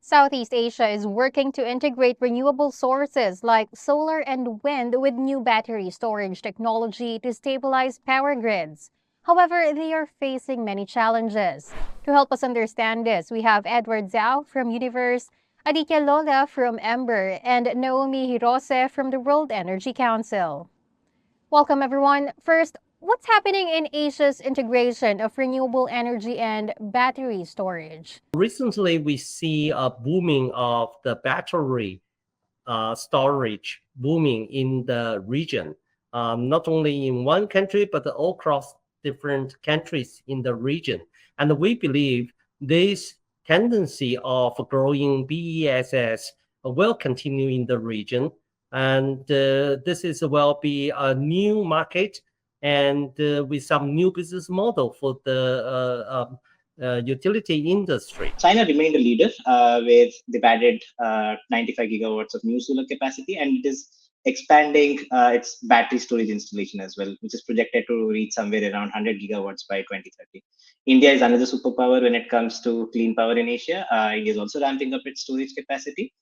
Southeast Asia is working to integrate renewable sources like solar and wind with new battery storage technology to stabilize power grids. However, they are facing many challenges. To help us understand this, we have Edward Zhao from Universe, Aditya Lola from Ember, and Naomi Hirose from the World Energy Council. Welcome, everyone. First, what's happening in Asia's integration of renewable energy and battery storage? Recently, we see a booming of the battery storage booming in the region, not only in one country, but all across different countries in the region. And we believe this tendency of growing BESS will continue in the region. And this will be a new market and with some new business model for the utility industry. China remained a leader where they've added 95 gigawatts of new solar capacity, and it is expanding its battery storage installation as well, which is projected to reach somewhere around 100 gigawatts by 2030. India is another superpower when it comes to clean power in Asia. India is also ramping up its storage capacity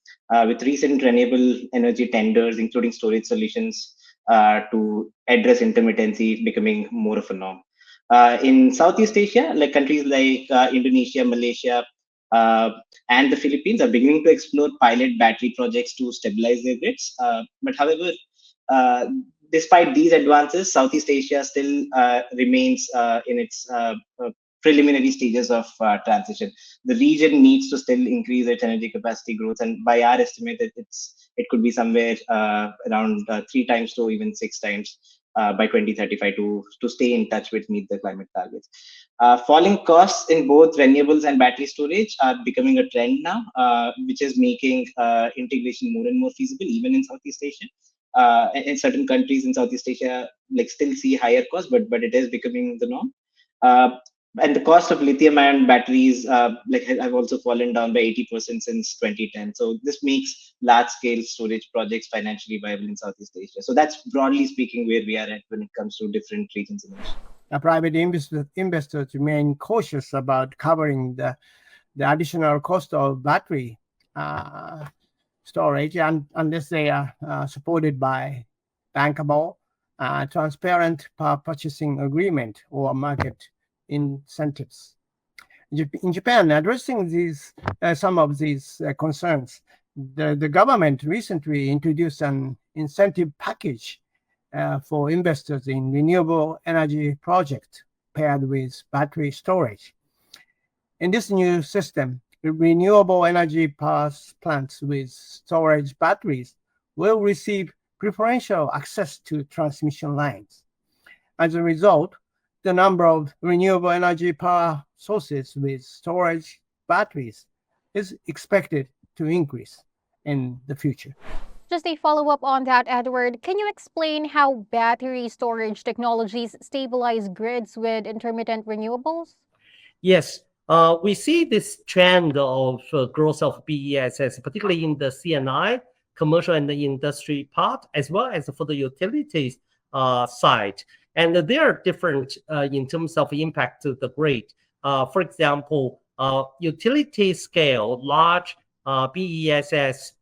with recent renewable energy tenders, including storage solutions to address intermittency becoming more of a norm. In Southeast Asia, like countries like Indonesia, Malaysia, uh, and the Philippines are beginning to explore pilot battery projects to stabilize their grids. But however, uh, despite these advances, Southeast Asia still remains in its preliminary stages of transition. The region needs to still increase its energy capacity growth, and by our estimate, it could be somewhere around 3 times to even 6 times by 2035 to stay in touch with meet the climate targets. Falling costs in both renewables and battery storage are becoming a trend now, which is making integration more and more feasible, even in Southeast Asia. In certain countries in Southeast Asia, like still see higher costs, but it is becoming the norm. Uh, and the cost of lithium-ion batteries like have also fallen down by 80% since 2010. So this makes large-scale storage projects financially viable in Southeast Asia. So that's broadly speaking where we are at when it comes to different regions in Asia. Private investors remain cautious about covering the additional cost of battery uh, storage unless they are supported by bankable, transparent power purchasing agreement or market incentives. In Japan, addressing some of these concerns, the government recently introduced an incentive package for investors in renewable energy projects paired with battery storage. In this new system, renewable energy power plants with storage batteries will receive preferential access to transmission lines. As a result, the number of renewable energy power sources with storage batteries is expected to increase in the future. Just a follow up on that, Edward. Can you explain how battery storage technologies stabilize grids with intermittent renewables? Yes, we see this trend of growth of BESS, particularly in the CNI, commercial and the industry part, as well as for the utilities side. And they are different in terms of impact to the grid. For example, utility scale large BESS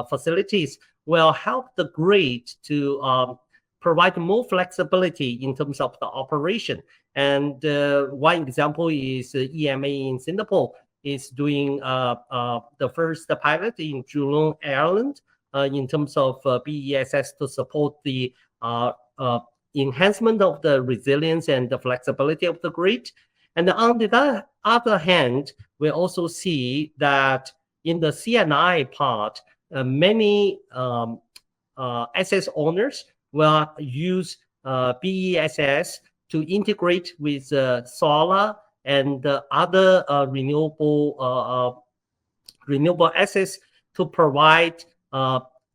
facilities will help the grid to provide more flexibility in terms of the operation. And one example is EMA in Singapore is doing the first pilot in Jurong Island in terms of BESS to support the enhancement of the resilience and the flexibility of the grid. And on the other hand, we also see that in the CNI part, many asset owners will use BESS to integrate with solar and other renewable assets to provide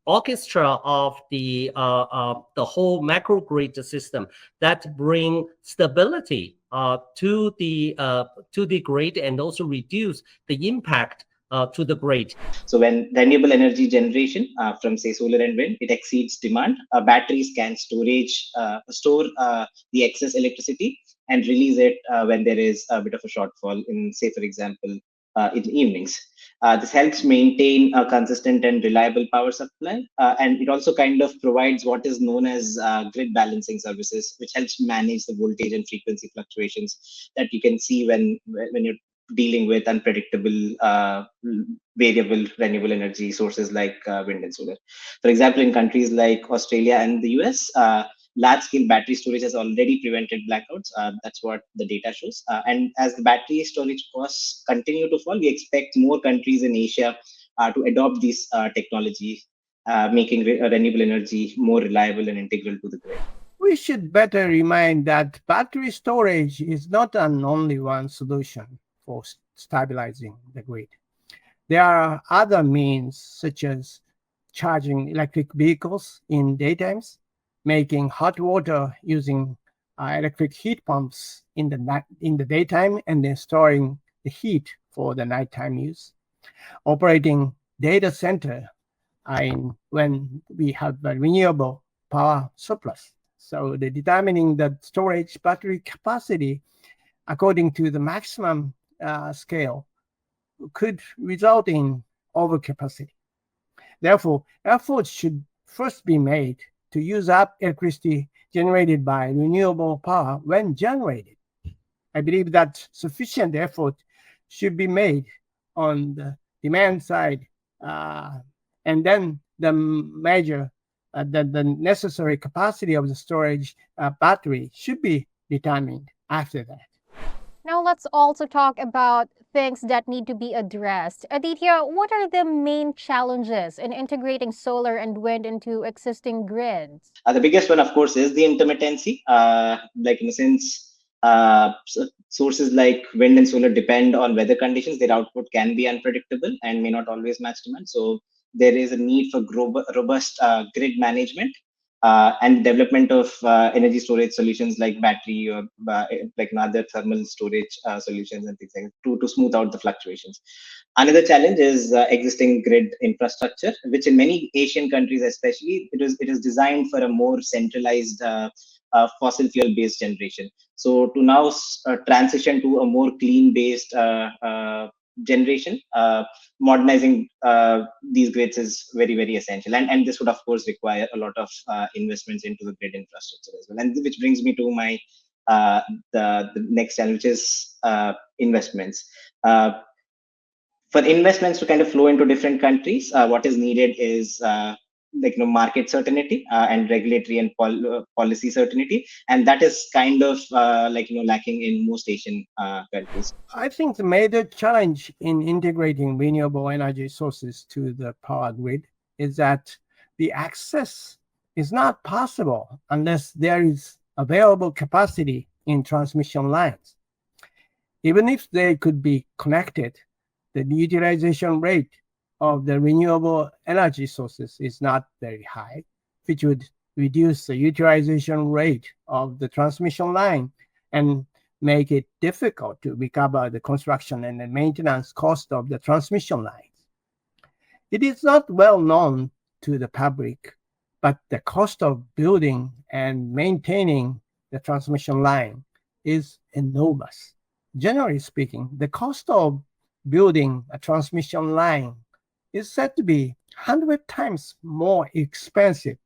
orchestra of the whole macrogrid system that bring stability to the grid and also reduce the impact to the grid. So when renewable energy generation from say solar and wind, it exceeds demand, batteries can store the excess electricity and release it when there is a bit of a shortfall in, say, for example, in the evenings. This helps maintain a consistent and reliable power supply, and it also kind of provides what is known as grid balancing services, which helps manage the voltage and frequency fluctuations that you can see when you're dealing with unpredictable variable renewable energy sources like wind and solar. For example, in countries like Australia and the US, large-scale battery storage has already prevented blackouts. That's what the data shows. And as the battery storage costs continue to fall, we expect more countries in Asia to adopt this technology, making renewable energy more reliable and integral to the grid. We should better remind that battery storage is not an only one solution for stabilizing the grid. There are other means such as charging electric vehicles in daytimes, making hot water using electric heat pumps in the daytime, and then storing the heat for the nighttime use. Operating data center when we have a renewable power surplus. So the determining the storage battery capacity according to the maximum scale could result in overcapacity. Therefore, efforts should first be made to use up electricity generated by renewable power when generated. I believe that sufficient effort should be made on the demand side, and then the necessary capacity of the storage battery should be determined after that. Now let's also talk about things that need to be addressed. Aditya, what are the main challenges in integrating solar and wind into existing grids? The biggest one, of course, is the intermittency. Like in a sense, sources like wind and solar depend on weather conditions. Their output can be unpredictable and may not always match demand. So there is a need for robust grid management and development of energy storage solutions like battery or like other thermal storage solutions and things like that to smooth out the fluctuations. Another challenge is existing grid infrastructure, which in many Asian countries especially, it is designed for a more centralized fossil fuel based generation. So to now transition to a more clean based generation, modernizing these grids is very, very essential. And this would, of course, require a lot of investments into the grid infrastructure as well. And which brings me to my the next challenge, which is investments. For investments to kind of flow into different countries, what is needed is market certainty and regulatory and policy certainty, and that is kind of lacking in most Asian countries. I think the major challenge in integrating renewable energy sources to the power grid is that the access is not possible unless there is available capacity in transmission lines. Even if they could be connected, the utilization rate of the renewable energy sources is not very high, which would reduce the utilization rate of the transmission line and make it difficult to recover the construction and the maintenance cost of the transmission lines. It is not well known to the public, but the cost of building and maintaining the transmission line is enormous. Generally speaking, the cost of building a transmission line is said to be 100 times more expensive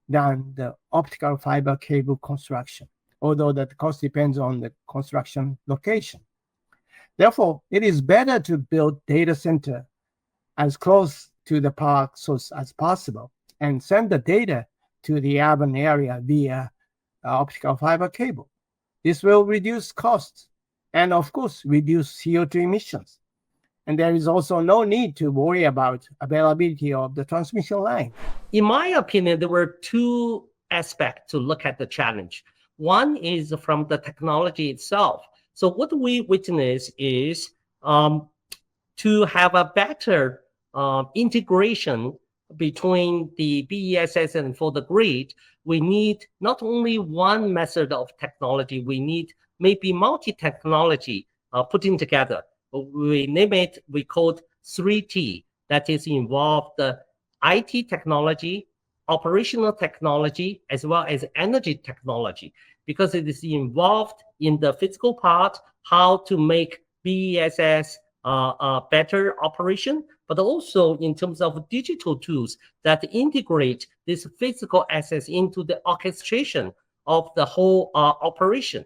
than the optical fiber cable construction, although that cost depends on the construction location. Therefore, it is better to build data center as close to the power source as possible and send the data to the urban area via optical fiber cable. This will reduce costs and, of course, reduce CO2 emissions. And there is also no need to worry about availability of the transmission line. In my opinion, there were two aspects to look at the challenge. One is from the technology itself. So what we witness is to have a better integration between the BESS and for the grid, we need not only one method of technology, we need maybe multi-technology putting together. We name it, we call it 3T, that is involved the IT technology, operational technology, as well as energy technology, because it is involved in the physical part, how to make BESS better operation, but also in terms of digital tools that integrate these physical assets into the orchestration of the whole operation.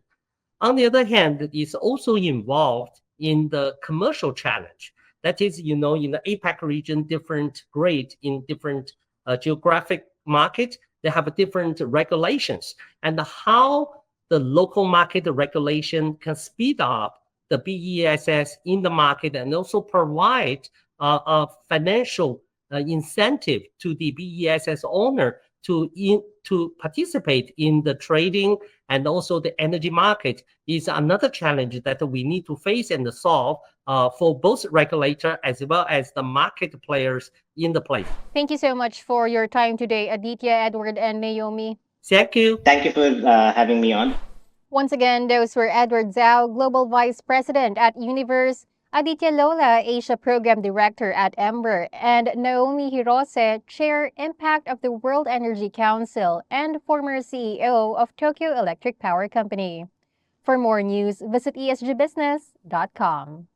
On the other hand, it's also involved in the commercial challenge. That is, in the APAC region, different grade in different geographic market, they have different regulations, and how the local market regulation can speed up the BESS in the market and also provide a financial incentive to the BESS owner to participate in the trading and also the energy market is another challenge that we need to face and solve for both regulator as well as the market players in the place. Thank you so much for your time today, Aditya, Edward, and Naomi. Thank you. Thank you for having me on. Once again, those were Edward Zhao, Global Vice President at Universe, Aditya Lola, Asia Program Director at Ember, and Naomi Hirose, Chair Impact of the World Energy Council and former CEO of Tokyo Electric Power Company. For more news, visit esgbusiness.com.